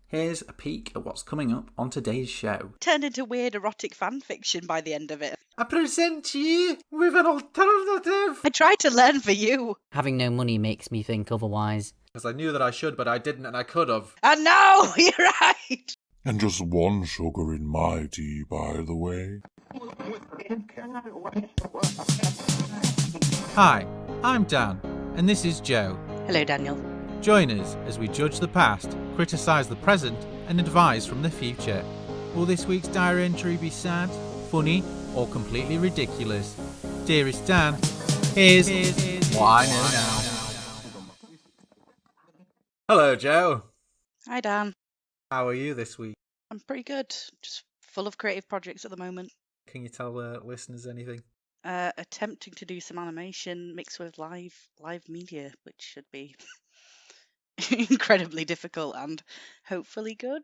Here's a peek at what's coming up on today's show. Turned into weird erotic fan fiction by the end of it. I present you with an alternative. I tried to learn for you. Having no money makes me think otherwise. Because I knew that I should, but I didn't, and I could have. And no, you're right. And just one sugar in my tea, by the way. Hi, I'm Dan, and this is Joe. Hello, Daniel. Join us as we judge the past, criticise the present, and advise from the future. Will this week's diary entry be sad, funny, or completely ridiculous? Dearest Dan, here's what I know now. Hello, Joe. Hi, Dan. How are you this week? I'm pretty good. Just full of creative projects at the moment. Can you tell the listeners anything? Attempting to do some animation mixed with live media, which should be incredibly difficult and hopefully good.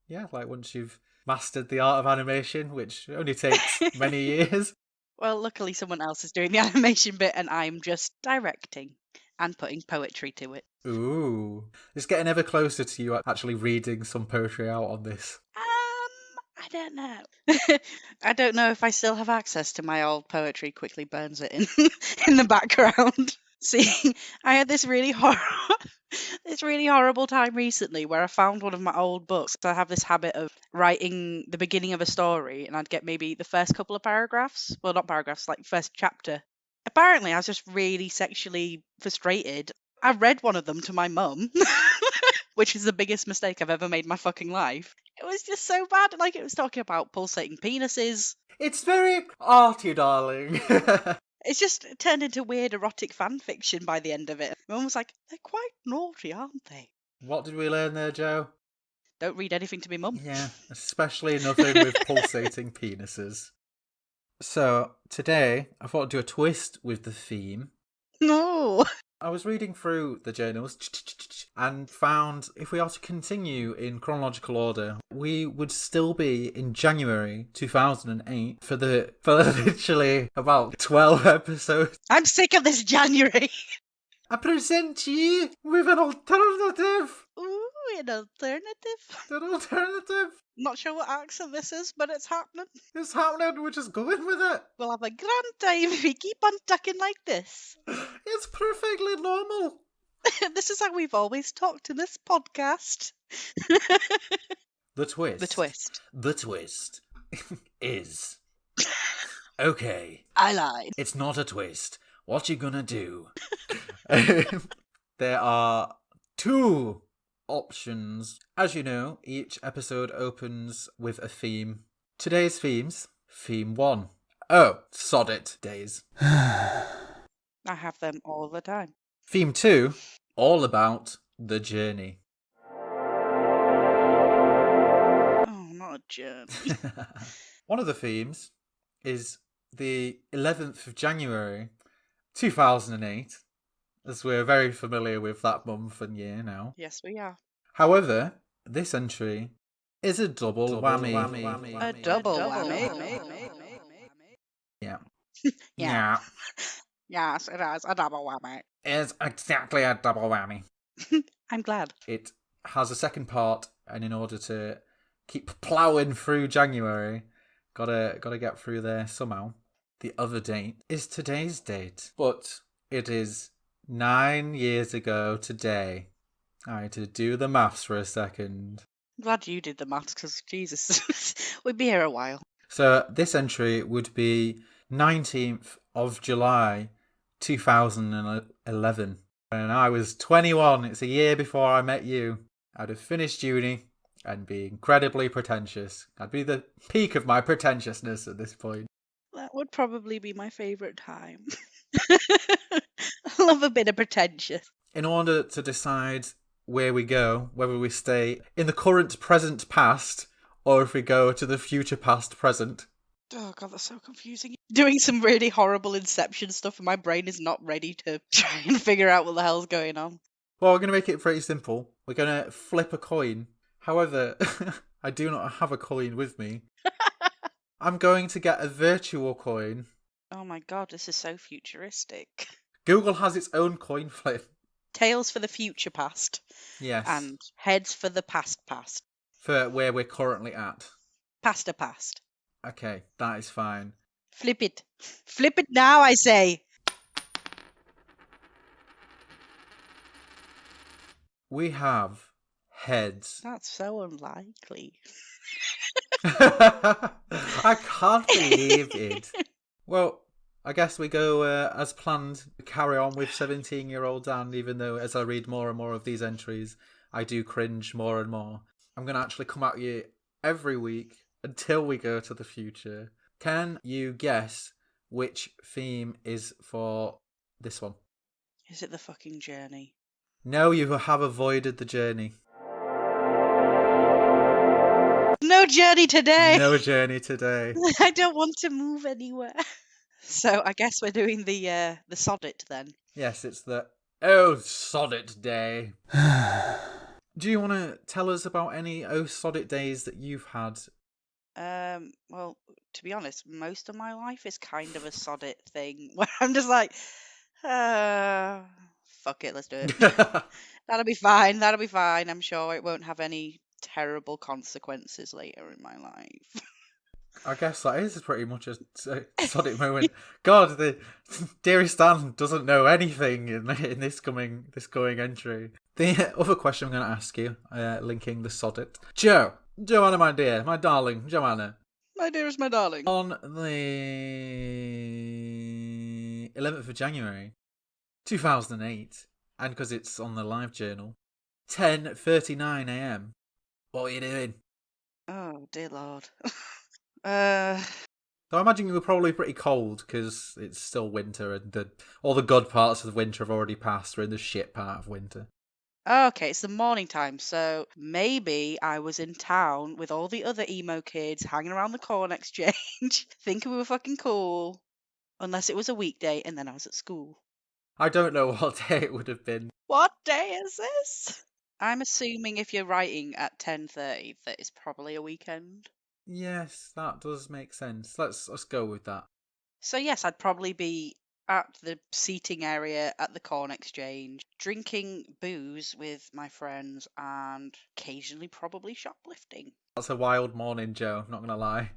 Yeah, like once you've mastered the art of animation, which only takes many years. Well, luckily someone else is doing the animation bit and I'm just directing and putting poetry to it. Ooh. It's getting ever closer to you actually reading some poetry out on this. I don't know. I don't know if I still have access to my old poetry. Quickly burns it in the background. See, I had this really horrible time recently where I found one of my old books. I have this habit of writing the beginning of a story and I'd get maybe the first couple of paragraphs. Well, not paragraphs, like first chapter. Apparently, I was just really sexually frustrated. I read one of them to my mum, which is the biggest mistake I've ever made in my fucking life. It was just so bad. Like, it was talking about pulsating penises. It's very arty, darling. It's just turned into weird erotic fan fiction by the end of it. My mum was like, they're quite naughty, aren't they? What did we learn there, Joe? Don't read anything to me mum. Yeah, especially nothing with pulsating penises. So, today, I thought I'd do a twist with the theme. No. I was reading through the journals and found if we are to continue in chronological order, we would still be in January 2008 for literally about 12 episodes. I'm sick of this January. I present you with an alternative. Ooh, an alternative? An alternative. Not sure what accent this is, but it's happening. It's happening, we're just going with it. We'll have a grand time if we keep on talking like this. It's perfectly normal. This is how we've always talked in this podcast. The twist. The twist. The twist is... Okay. I lied. It's not a twist. What you gonna do? There are two options. As you know, each episode opens with a theme. Today's themes. Theme 1. Oh, sod it, days. I have them all the time. Theme 2. All about the journey. Oh, not a journey. One of the themes is the 11th of January 2008, as we're very familiar with that month and year now. Yes, we are. However, this entry is a double whammy. A double whammy? Yeah. Yeah. Yes, it is a double whammy. It's exactly a double whammy. I'm glad. It has a second part, and in order to keep ploughing through January, gotta get through there somehow. The other date is today's date, but it is 9 years ago today. I had to do the maths for a second. I'm glad you did the maths, because Jesus, we'd be here a while. So this entry would be 19th of July 2011. And I was 21. It's a year before I met you. I'd have finished uni and be incredibly pretentious. I'd be the peak of my pretentiousness at this point. That would probably be my favourite time. I love a bit of pretentious. In order to decide where we go, whether we stay in the current present past or if we go to the future past present. Oh god, that's so confusing. Doing some really horrible Inception stuff and my brain is not ready to try and figure out what the hell's going on. Well, we're going to make it pretty simple. We're going to flip a coin. However, I do not have a coin with me. I'm going to get a virtual coin. Oh my god, this is so futuristic. Google has its own coin flip. tails for the future past, Yes. and heads for the past past. For where we're currently at. Pasta past. Okay, that is fine. Flip it. Flip it now, I say. We have heads. That's so unlikely. I can't believe it. Well, I guess we go as planned. Carry on with 17-year-old Dan, even though as I read more and more of these entries, I do cringe more and more. I'm going to actually come at you every week until we go to the future. Can you guess which theme is for this one? Is it the fucking journey? No, you have avoided the journey. No journey today! No journey today. I don't want to move anywhere. So I guess we're doing the sonnet then. Yes, it's the Oh Sonnet Day. Do you want to tell us about any Oh Sonnet days that you've had? Well, to be honest, most of my life is kind of a sonnet thing where I'm just like, fuck it, let's do it. That'll be fine. That'll be fine. I'm sure it won't have any terrible consequences later in my life. I guess that is pretty much a sonnet moment. God, the Dearest Dan doesn't know anything in this coming entry. The other question I'm going to ask you, linking the sonnet, Joanna, my dear, my darling, Joanna. My dearest, my darling. On the 11th of January, 2008, and because it's on the live journal, 10:39 a.m. What are you doing? Oh, dear Lord. So I imagine you were probably pretty cold because it's still winter and all the good parts of the winter have already passed. We're in the shit part of winter. Okay, it's the morning time, so maybe I was in town with all the other emo kids hanging around the corn exchange, thinking we were fucking cool. Unless it was a weekday and then I was at school. I don't know what day it would have been. What day is this? I'm assuming if you're writing at 10:30 that it's probably a weekend. Yes, that does make sense. Let's go with that. So yes, I'd probably be at the seating area at the corn exchange, drinking booze with my friends and occasionally probably shoplifting. That's a wild morning, Joe, not gonna lie.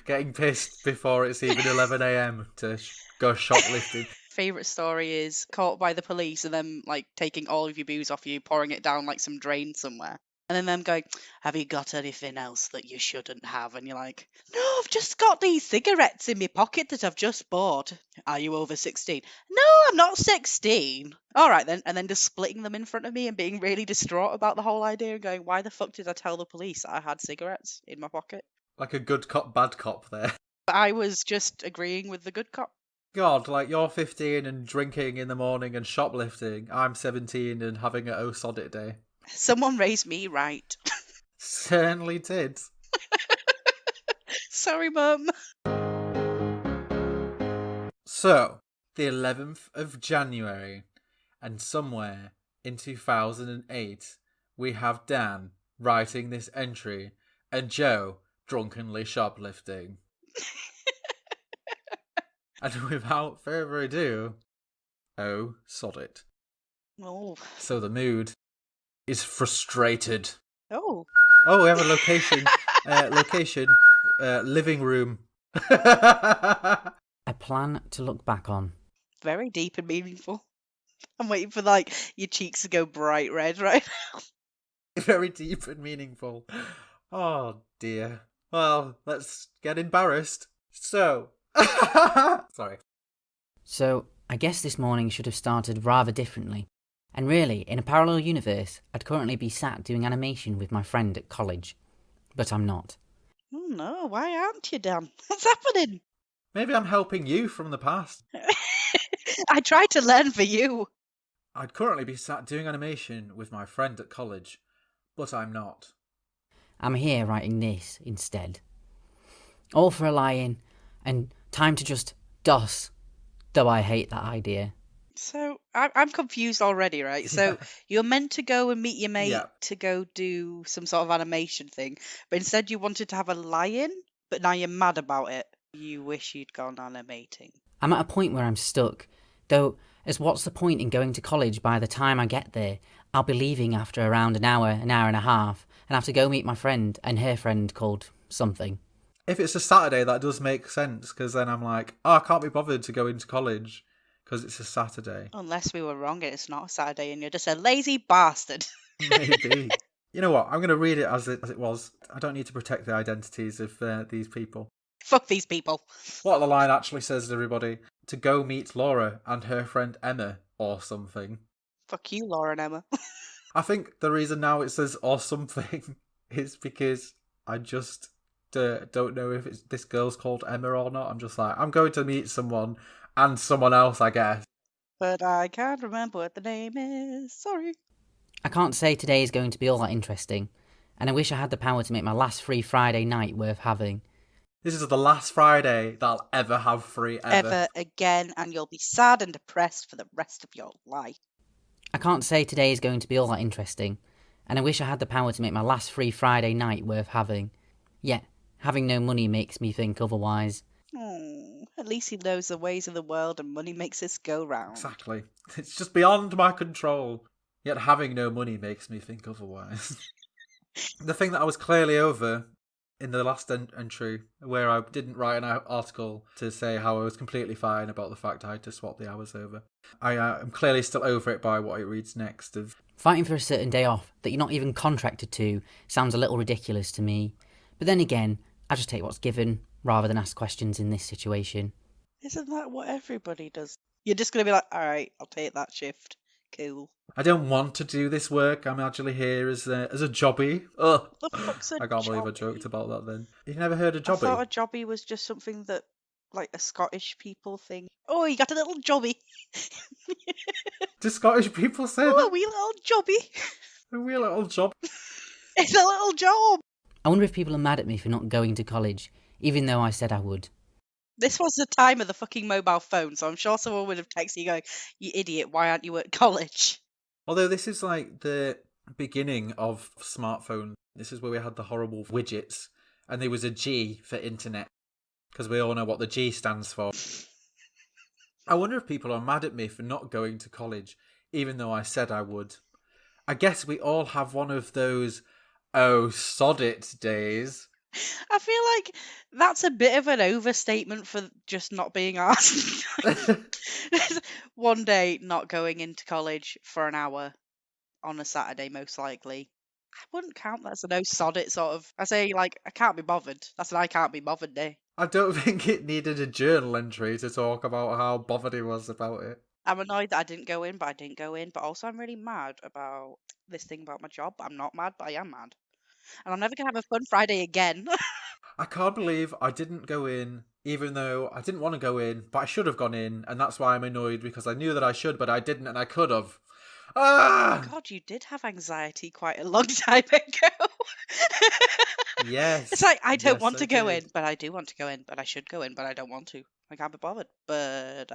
Getting pissed before it's even 11 a.m. to go shoplifting. Favourite story is caught by the police and them like taking all of your booze off you, pouring it down like some drain somewhere. And then them going, have you got anything else that you shouldn't have? And you're like, no, I've just got these cigarettes in my pocket that I've just bought. Are you over 16? No, I'm not 16. All right then. And then just splitting them in front of me and being really distraught about the whole idea and going, why the fuck did I tell the police I had cigarettes in my pocket? Like a good cop, bad cop there. But I was just agreeing with the good cop. God, like you're 15 and drinking in the morning and shoplifting. I'm 17 and having an Oh Sonnet day. Someone raised me right. Certainly did. Sorry, Mum. So, the 11th of January, and somewhere in 2008, we have Dan writing this entry and Joe drunkenly shoplifting. And without further ado, oh, sod it. Oh. So the mood is frustrated. Oh. Oh, we have a location. Living room. A plan to look back on. Very deep and meaningful. I'm waiting for like your cheeks to go bright red right now. Very deep and meaningful. Oh dear. Well, let's get embarrassed. So. Sorry. So, I guess this morning should have started rather differently. And really, in a parallel universe, I'd currently be sat doing animation with my friend at college. But I'm not. Oh no, why aren't you, Dan? What's happening? Maybe I'm helping you from the past. I tried to learn for you. I'd currently be sat doing animation with my friend at college, but I'm not. I'm here writing this instead. All for a lie-in, and time to just DOS, though I hate that idea. So, I'm confused already, right? So, you're meant to go and meet your mate Yeah. to go do some sort of animation thing, but instead you wanted to have a lie-in, but now you're mad about it. You wish you'd gone animating. I'm at a point where I'm stuck, though As what's the point in going to college by the time I get there? I'll be leaving after around an hour and a half, and have to go meet my friend and her friend called something. If it's a Saturday, that does make sense, because then I'm like, oh, I can't be bothered to go into college because it's a Saturday. Unless we were wrong and it's not a Saturday and you're just a lazy bastard. Maybe. You know what? I'm going to read it as it was. I don't need to protect the identities of these people. Fuck these people. What the line actually says to everybody: to go meet Laura and her friend Emma or something. Fuck you, Laura and Emma. I think the reason now it says or something is because I just don't know if this girl's called Emma or not. I'm just like, I'm going to meet someone and someone else, I guess. But I can't remember what the name is. Sorry. I can't say today is going to be all that interesting, and I wish I had the power to make my last free Friday night worth having. This is the last Friday that I'll ever have free Ever again, and you'll be sad and depressed for the rest of your life. I can't say today is going to be all that interesting, and I wish I had the power to make my last free Friday night worth having. Yet, having no money makes me think otherwise. Oh, at least he knows the ways of the world and money makes this go round. Exactly. It's just beyond my control. Yet having no money makes me think otherwise. The thing that I was clearly over in the last entry, where I didn't write an article to say how I was completely fine about the fact I had to swap the hours over. I am clearly still over it by what it reads next. Fighting for a certain day off that you're not even contracted to sounds a little ridiculous to me. But then again, I just take what's given rather than ask questions in this situation. Isn't that what everybody does? You're just going to be like, alright, I'll take that shift. Cool. I don't want to do this work. I'm actually here as a jobby. Ugh. The fuck's a I can't believe I jobby? joked about that then. You've never heard of I jobby? thought a jobby was just something that, like, a Scottish people thing. Oh, you got a little jobby. Do Scottish people say Oh, a that? wee little jobby. A wee little job. It's a little job. I wonder if people are mad at me for not going to college, even though I said I would. This was the time of the fucking mobile phone, so I'm sure someone would have texted you going, you idiot, why aren't you at college? Although this is like the beginning of smartphone. This is where we had the horrible widgets, and there was a G for internet, because we all know what the G stands for. I wonder if people are mad at me for not going to college, even though I said I would. I guess we all have one of those, oh, sod it days. I feel like that's a bit of an overstatement for just not being asked. One day not going into college for an hour on a Saturday, most likely. I wouldn't count that as a no sod it sort of. I say, like, I can't be bothered. That's an I can't be bothered day. I don't think it needed a journal entry to talk about how bothered he was about it. I'm annoyed that I didn't go in, but I didn't go in. But also, I'm really mad about this thing about my job. I'm not mad, but I am mad. And I'm never going to have a fun Friday again. I can't believe I didn't go in, even though I didn't want to go in, but I should have gone in, and that's why I'm annoyed, because I knew that I should, but I didn't, and I could have. Ah! God, you did have anxiety quite a long time ago. Yes. It's like, I don't Yes, want I to go did. in, but I do want to go in, but I should go in, but I don't want to. I can't be bothered. But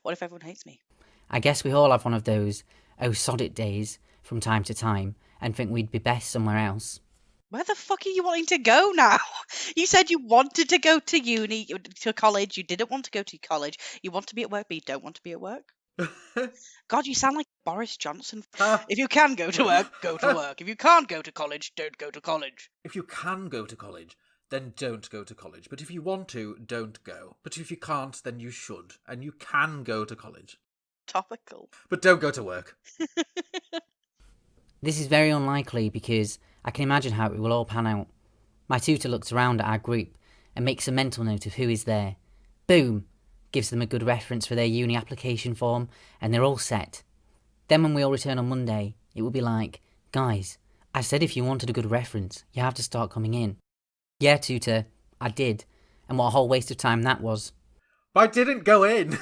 what if everyone hates me? I guess we all have one of those, oh sod it days from time to time, and think we'd be best somewhere else. Where the fuck are you wanting to go now? You said you wanted to go to uni, to college. You didn't want to go to college. You want to be at work, but you don't want to be at work. God, you sound like Boris Johnson. If you can go to work, go to work. If you can't go to college, don't go to college. If you can go to college, then don't go to college. But if you want to, don't go. But if you can't, then you should. And you can go to college. Topical. But don't go to work. This is very unlikely because I can imagine how it will all pan out. My tutor looks around at our group and makes a mental note of who is there. Boom! Gives them a good reference for their uni application form, and they're all set. Then when we all return on Monday, it will be like, guys, I said if you wanted a good reference, you have to start coming in. Yeah, tutor, I did. And what a whole waste of time that was. But I didn't go in.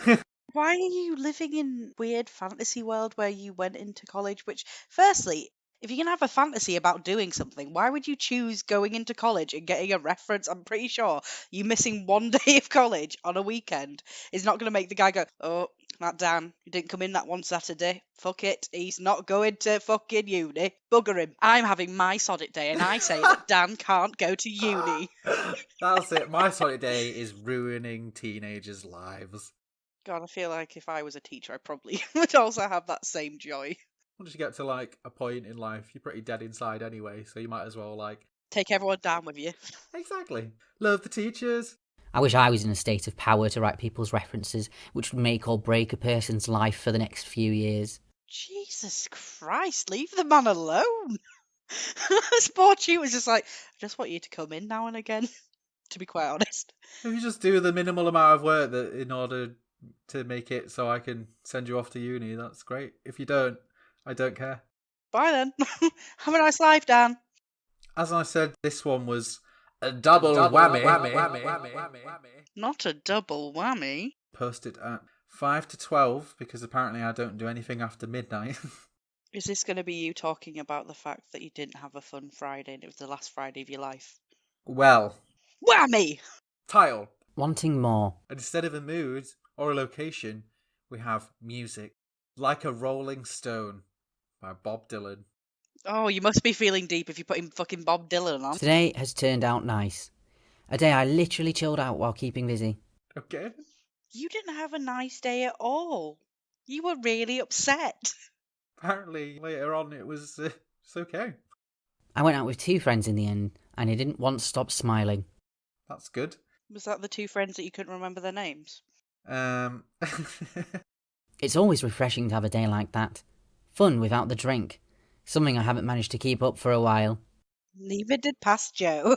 Why are you living in weird fantasy world where you went into college? Which, firstly, if you're going to have a fantasy about doing something, why would you choose going into college and getting a reference? I'm pretty sure you missing one day of college on a weekend is not going to make the guy go, oh, that Dan, he didn't come in that one Saturday. Fuck it, he's not going to fucking uni. Bugger him. I'm having my sod day and I say that Dan can't go to uni. That's it. My sort of day is ruining teenagers' lives. God, I feel like if I was a teacher, I probably would also have that same joy. Once you get to like a point in life, you're pretty dead inside anyway, so you might as well like... Take everyone down with you. Exactly. Love the teachers. I wish I was in a state of power to write people's references, which would make or break a person's life for the next few years. Jesus Christ, leave the man alone. This poor tutor was just like, I just want you to come in now and again, to be quite honest. If you just do the minimal amount of work that in order to make it so I can send you off to uni, that's great. If you don't, I don't care. Bye then. Have a nice life, Dan. As I said, this one was a double whammy. Not a double whammy. Posted at 5 to 12 because apparently I don't do anything after midnight. Is this going to be you talking about the fact that you didn't have a fun Friday and it was the last Friday of your life? Well, Whammy! title. Wanting more. And instead of a mood or a location, we have music. Like a Rolling Stone by Bob Dylan. Oh, you must be feeling deep if you're putting fucking Bob Dylan on. Today has turned out nice. A day I literally chilled out while keeping busy. Okay. You didn't have a nice day at all. You were really upset. Apparently later on it was it's okay. I went out with 2 friends in the end, and I didn't once stop smiling. That's good. Was that the 2 friends that you couldn't remember their names? It's always refreshing to have a day like that. Fun without the drink. Something I haven't managed to keep up for a while. Neither did past Joe.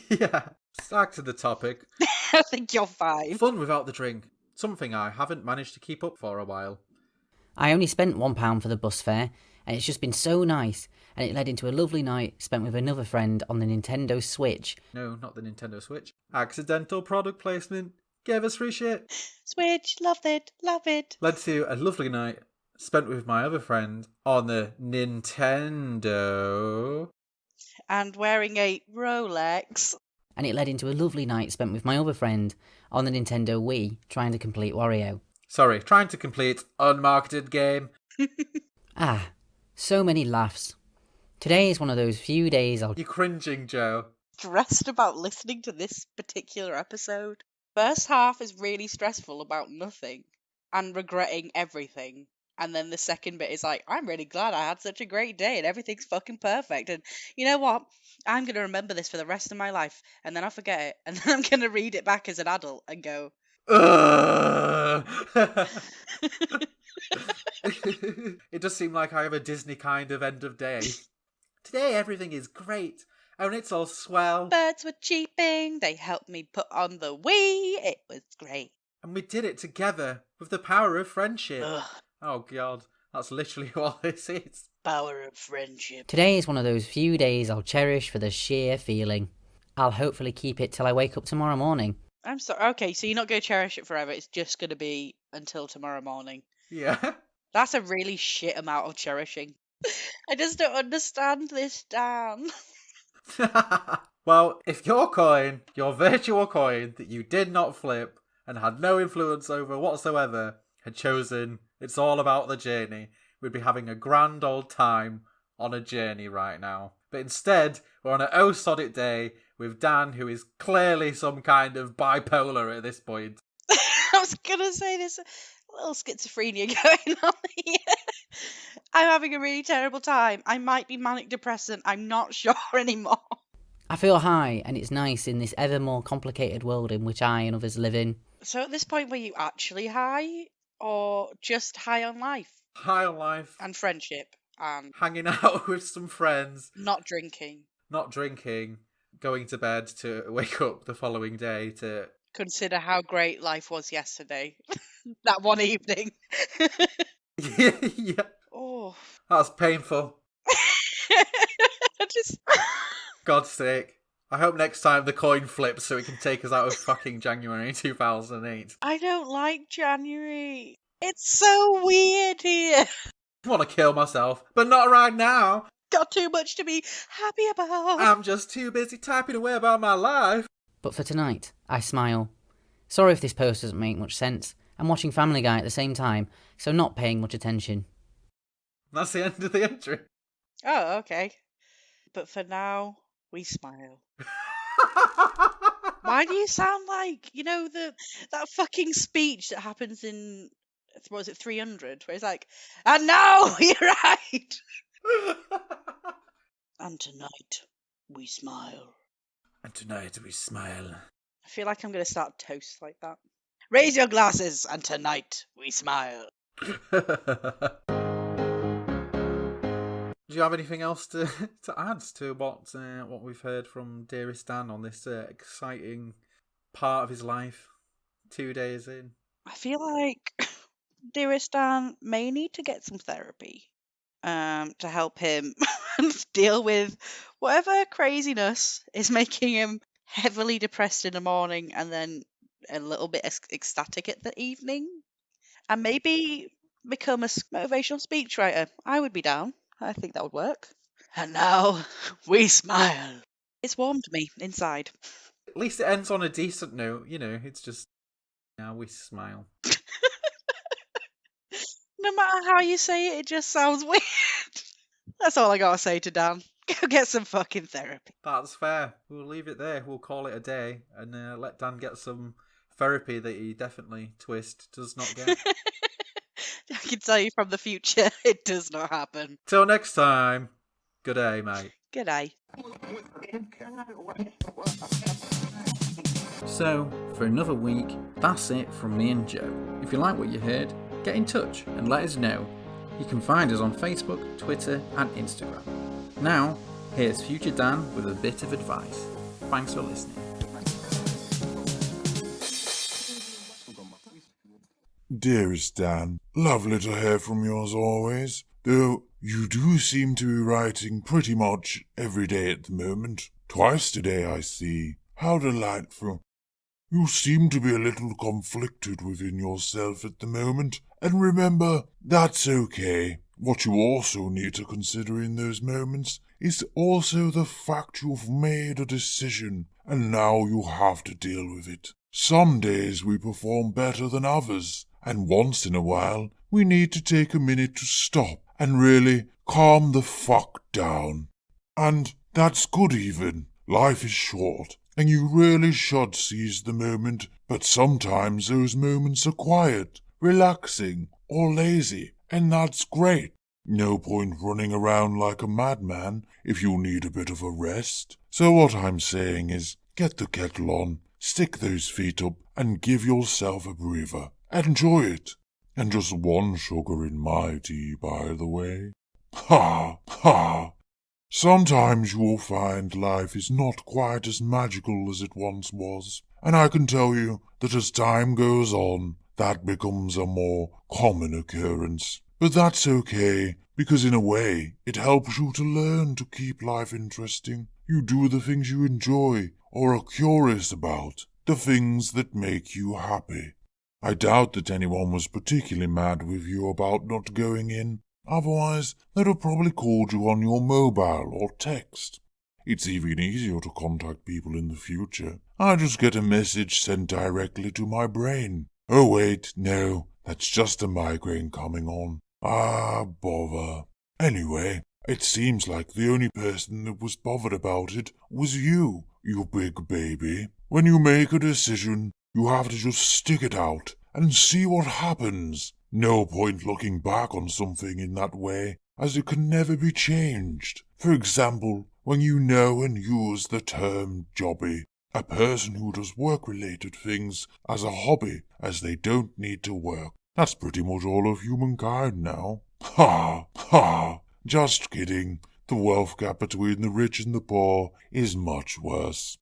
Yeah. Back to the topic. I think you're fine. Fun without the drink. Something I haven't managed to keep up for a while. I only spent £1 for the bus fare, and it's just been so nice, and it led into a lovely night spent with another friend on the Nintendo Switch. No, not the Nintendo Switch. Accidental product placement. Gave us free shit. Switch, loved it, love it. Led to a lovely night spent with my other friend on the Nintendo. And wearing a Rolex. And it led into a lovely night spent with my other friend on the Nintendo Wii, trying to complete Wario. Sorry, trying to complete unmarketed game. Ah, so many laughs. Today is one of those few days I'll... You're cringing, Joe. Stressed about listening to this particular episode. First half is really stressful about nothing and regretting everything. And then the second bit is like, I'm really glad I had such a great day and everything's fucking perfect. And you know what? I'm going to remember this for the rest of my life. And then I'll forget it. And then I'm going to read it back as an adult and go, It does seem like I have a Disney kind of end of day. Today everything is great. And it's all swell. birds were cheeping. They helped me put on the Wii. It was great. And we did it together with the power of friendship. Ugh, Oh, God. That's literally what this is. power of friendship. Today is one of those few days I'll cherish for the sheer feeling. I'll hopefully keep it till I wake up tomorrow morning. I'm sorry. Okay, so you're not going to cherish it forever. It's just going to be until tomorrow morning. Yeah. That's a really shit amount of cherishing. I just don't understand this, Dan. Well, if your coin, your virtual coin that you did not flip and had no influence over whatsoever, had chosen it's all about the journey, we'd be having a grand old time on a journey right now. But instead, we're on an oh sod it day with Dan, who is clearly some kind of bipolar at this point. I was going to say there's a little schizophrenia going on here. I'm having a really terrible time. I might be manic depressant. I'm not sure anymore. I feel high, and it's nice in this ever more complicated world in which I and others live in. So at this point, were you actually high or just high on life High on life, and friendship and hanging out with some friends, not drinking? not drinking, going to bed to wake up the following day to... Consider how great life was yesterday. That one evening. Yeah, Oh. that's painful. I just... God's sake. I hope next time the coin flips so it can take us out of fucking January 2008. I don't like January. It's so weird here. I want to kill myself, but not right now. Got too much to be happy about. I'm just too busy typing away about my life. But for tonight, I smile. Sorry if this post doesn't make much sense. I'm watching Family Guy at the same time, so not paying much attention. That's the end of the entry. Oh, okay. But for now, we smile. Why do you sound like, that fucking speech that happens in, what was it, 300? Where it's like, and now you're right. And tonight we smile. And tonight we smile. I feel like I'm going to start toast like that. Raise your glasses, and tonight we smile. Do you have anything else to add to what we've heard from Dearest Dan on this exciting part of his life 2 days in? I feel like Dearest Dan may need to get some therapy to help him deal with whatever craziness is making him heavily depressed in the morning and then a little bit ecstatic at the evening. And maybe become a motivational speechwriter. I would be down. I think that would work. And now we smile. It's warmed me inside. At least it ends on a decent note, it's just, now we smile. No matter how you say it, it just sounds weird. That's all I gotta say to Dan. Go get some fucking therapy. That's fair. We'll leave it there. We'll call it a day and let Dan get some therapy that he definitely does not get. I can tell you from the future, it does not happen. Till next time, good day, mate. Good day. So, for another week, that's it from me and Joe. If you like what you heard, get in touch and let us know. You can find us on Facebook, Twitter and Instagram. Now, here's future Dan with a bit of advice. Thanks for listening. Dearest Dan, lovely to hear from you as always, though you do seem to be writing pretty much every day at the moment. Twice today, I see. How delightful. You seem to be a little conflicted within yourself at the moment, and remember, that's okay. What you also need to consider in those moments is also the fact you've made a decision, and now you have to deal with it. Some days we perform better than others, and once in a while we need to take a minute to stop and really calm the fuck down. And that's good even. Life is short, and you really should seize the moment, but sometimes those moments are quiet, relaxing, or lazy, and that's great. No point running around like a madman if you need a bit of a rest. So what I'm saying is, get the kettle on, stick those feet up, and give yourself a breather. Enjoy it. And just one sugar in my tea, by the way. Ha! Ha! Sometimes you'll find life is not quite as magical as it once was, and I can tell you that as time goes on, that becomes a more common occurrence. But that's okay, because in a way, it helps you to learn to keep life interesting. You do the things you enjoy or are curious about, the things that make you happy. I doubt that anyone was particularly mad with you about not going in. Otherwise, they'd have probably called you on your mobile or text. It's even easier to contact people in the future. I just get a message sent directly to my brain. Oh wait, no, that's just a migraine coming on. Ah, bother. Anyway, it seems like the only person that was bothered about it was you big baby. When you make a decision, you have to just stick it out and see what happens. No point looking back on something in that way, as it can never be changed. For example, when you know and use the term jobby, a person who does work-related things as a hobby, as they don't need to work. That's pretty much all of humankind now. Ha! Ha! Just kidding. The wealth gap between the rich and the poor is much worse.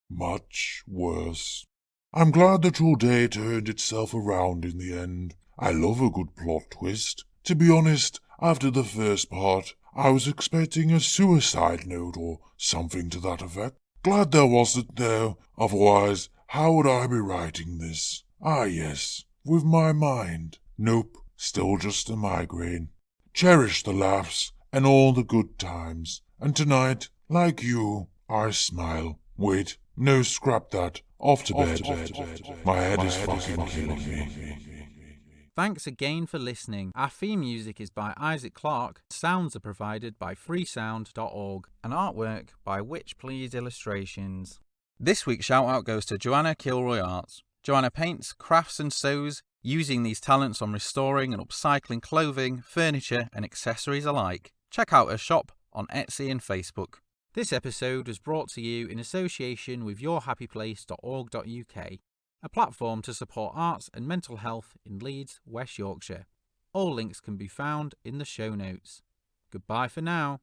Much worse. I'm glad that your day turned itself around in the end. I love a good plot twist. To be honest, after the first part, I was expecting a suicide note or something to that effect. Glad there wasn't, though. Otherwise, how would I be writing this? Ah, yes, with my mind. Nope, still just a migraine. Cherish the laughs and all the good times. And tonight, like you, I smile. Wait, no, scrap that. Off to bed. My head is fucking killing me. Thanks again for listening. Our theme music is by Isaac Clarke, sounds are provided by freesound.org, and artwork by Witch Please Illustrations. This week's shout out goes to Joanna Kilroy Arts. Joanna paints, crafts and sews, using these talents on restoring and upcycling clothing, furniture and accessories alike. Check out her shop on Etsy and Facebook. This episode was brought to you in association with yourhappyplace.org.uk, a platform to support arts and mental health in Leeds, West Yorkshire. All links can be found in the show notes. Goodbye for now.